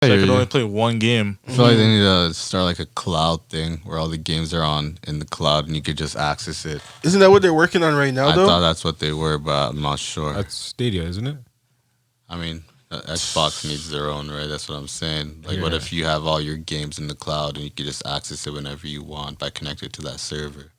So I could only play one game. I feel like they need to start like a cloud thing where all the games are on in the cloud and you could just access it. Isn't that what they're working on right now, I though? thought that's what they were, but I'm not sure. That's Stadia, isn't it? I mean, Xbox needs their own, right? That's what I'm saying. Like, what if you have all your games in the cloud and you can just access it whenever you want by connected to that server?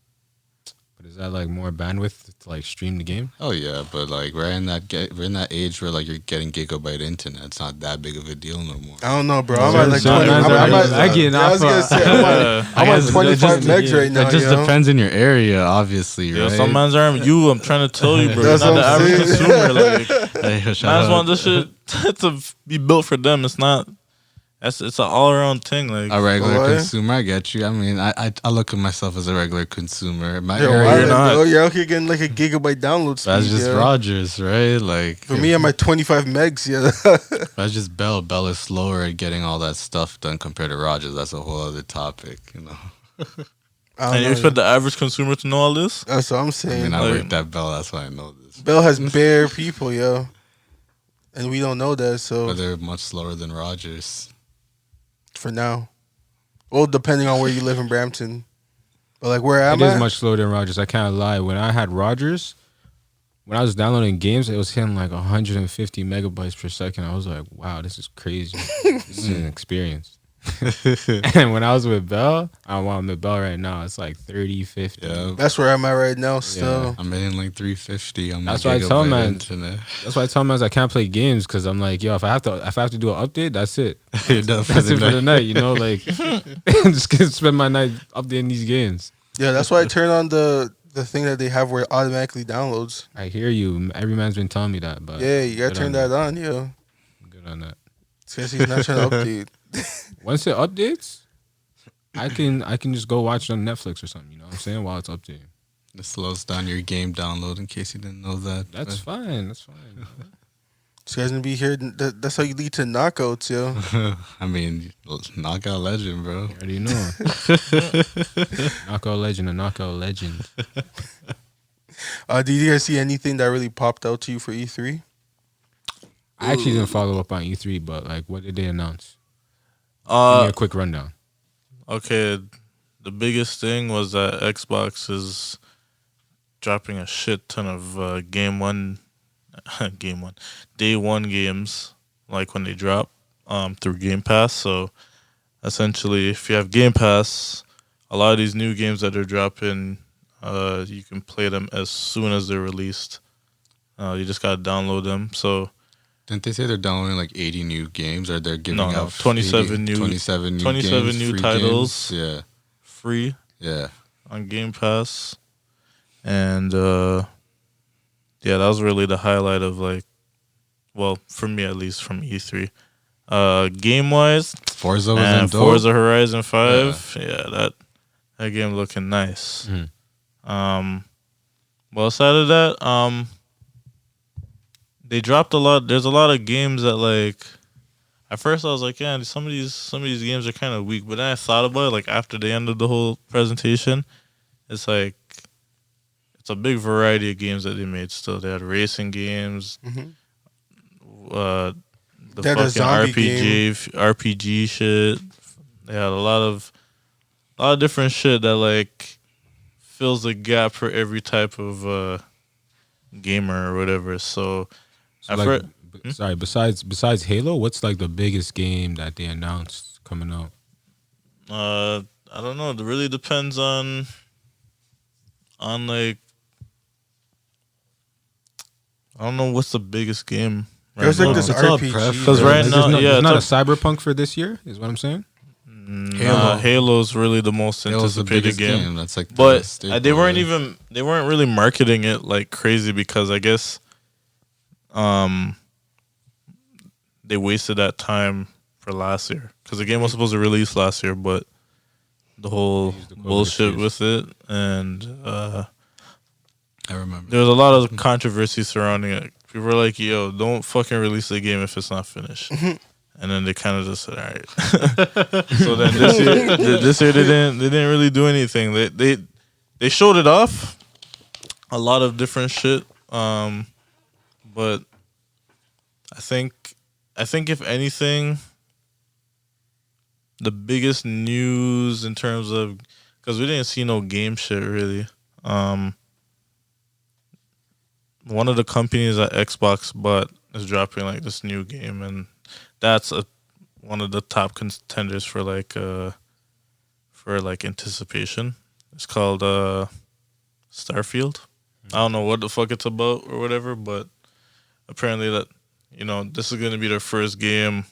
But is that like more bandwidth to like stream the game? Oh yeah, but like we're in that age where like you're getting gigabyte internet. It's not that big of a deal no more. I don't know, bro. I'm at like Some 20. man's I'm already- I was gonna say I'm on 25 megs right now. That just depends in your area, obviously, right? Some man's aren't you. I'm trying to tell you, bro. That's You're not the what I'm average saying. consumer. Like, Hey, I just want this shit to be built for them. It's not. It's an all around thing. Like a regular What? consumer, I get you. I mean, I look at myself as a regular consumer. My Yo, area, you're not. bro, you're out here getting like a gigabyte download speed. that's just yo. Rogers, right? Like For me, I'm at 25 megs. Yeah. that's just Bell. Bell is slower at getting all that stuff done compared to Rogers. That's a whole other topic, you know. I don't and you know. expect the average consumer to know all this? That's what I'm I saying. mean, I Like- worked at Bell. That's why I know this. Bell has bare people, yo, and we don't know that. So But they're much slower than Rogers. for now, well, depending on where you live in Brampton, but like where It I'm is at, much slower than Rogers. I can't lie. When I had Rogers, when I was downloading games, it was hitting like 150 megabytes per second. I was like, wow, this is crazy. This is an experience. And when I was with Bell, I'm with Bell right now. It's like 30, 50. Yeah, that's where I'm at right now. Still, I'm hitting like 350 on my That's why I tell gigabyte man. internet. That's why I tell them I can't play games because I'm like, yo, if I have to do an update, that's it. You're done for That's the it for night. the night. You know, like just gonna spend my night updating these games. yeah, that's why I turn on the thing that they have where it automatically downloads. I hear you. Every man's been telling me that, but Yeah, you gotta good turn on that on, yo. Good on that. Since he's not trying to update. Once it updates, I can just go watch it on Netflix or something. You know what I'm saying? While it's updating, It slows down your game download in case you didn't know that. that's fine. That's fine. So you guys gonna be here. That's how you lead to knockouts, yo. I mean, knockout legend, bro. You already know. Knockout legend, a knockout legend. Did you guys see anything that really popped out to you for E3? I actually didn't follow up on E3, but like, what did they announce? Give me a quick rundown. Okay, the biggest thing was that Xbox is dropping a shit ton of day one games, like when they drop through Game Pass. So essentially, if you have Game Pass, a lot of these new games that they're dropping, you can play them as soon as they're released. You just gotta download them. So Didn't they say they're downloading like 80 new games, or they're giving No, out 27 new 27 games, free titles. games? free Yeah. on Game Pass, and yeah, that was really the highlight of like, well, for me at least from E3. Game wise, Forza was in and dope. Forza Horizon 5, yeah, that game looking nice. Well, aside of that, they dropped a lot. There's a lot of games that like. At first, I was like, yeah, some of these games are kind of weak. But then I thought about it, like after the end of the whole presentation, it's like it's a big variety of games that they made. Still, they had racing games, the They had a fucking zombie RPG shit. They had a lot of different shit that like fills the gap for every type of gamer or whatever. So at like, first. Sorry, besides Halo, what's like the biggest game that they announced coming out? I don't know. It really depends on like I don't know what's the biggest game. Right There's like now. this It's all RPG. preference. 'Cause right There's now, there's not a it's Cyberpunk for this year, is what I'm saying. Halo's really the most Halo's the anticipated biggest game. That's like the But staple, they weren't right? they weren't really marketing it like crazy because I guess they wasted that time for last year because the game was supposed to release last year, but the whole Used the COVID bullshit excuse. with it and I remember. there was a lot of controversy surrounding it. People were like, "Yo, don't fucking release the game if it's not finished." And then they kind of just said, "All right." So then this year they didn't really do anything. They showed it off, a lot of different shit. But I think if anything, the biggest news in terms of, because we didn't see no game shit really. One of the companies that Xbox bought is dropping like this new game, and that's one of the top contenders for anticipation. It's called Starfield. I don't know what the fuck it's about or whatever, but apparently that this is going to be their first game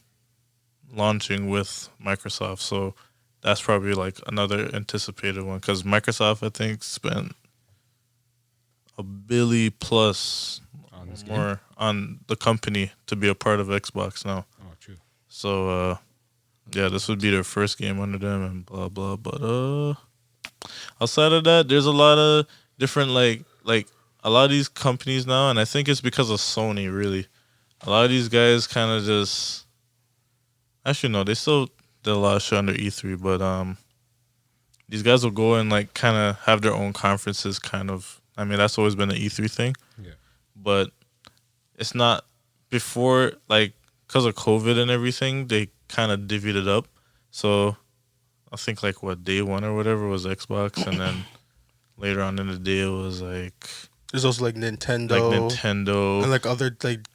launching with Microsoft, so that's probably like another anticipated one because Microsoft I think spent $1 billion plus On this more game? on the company to be a part of Xbox now. Oh, true. So yeah, this would be their first game under them and blah blah. But outside of that, there's a lot of different like a lot of these companies now, and I think it's because of Sony really. A lot of these guys kind of just actually no, they still did a lot of shit under E3, but these guys will go and like kind of have their own conferences. Kind of, I mean, that's always been an E3 thing. Yeah. But it's not before like because of COVID and everything. They kind of divvied it up. So I think like what day one or whatever was Xbox, and then later on in the day it was like There's also like Nintendo, Nintendo. and like other like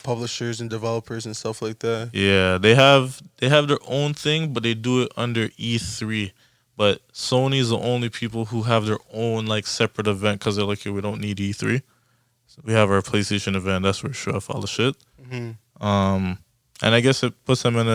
publishers and developers and stuff like that. Yeah, they have their own thing, but they do it under E3. But Sony's the only people who have their own like separate event because they're like, "Hey, we don't need E3. So we have our PlayStation event. That's where we show off all the shit." Mm-hmm. And I guess it puts them at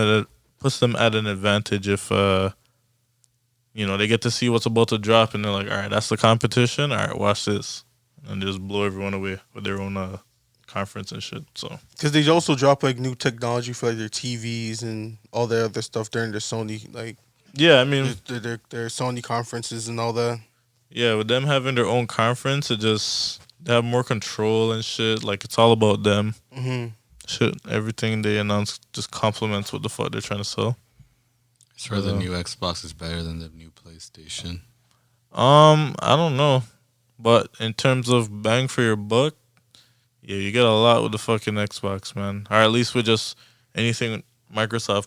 an advantage if they get to see what's about to drop and they're like, all right, that's the competition. All right, watch this, and just blow everyone away with their own conference and shit. So Because they also drop like new technology for like their TVs and all their other stuff during their Sony yeah, I mean, their Sony conferences and all that. yeah, with them having their own conference, they have more control and shit. Like it's all about them. Mm-hmm. Shit, everything they announce just complements what the fuck they're trying to sell. Sure, the new Xbox is better than the new PlayStation. I don't know, but in terms of bang for your buck, yeah, you get a lot with the fucking Xbox, man. Or at least with just anything Microsoft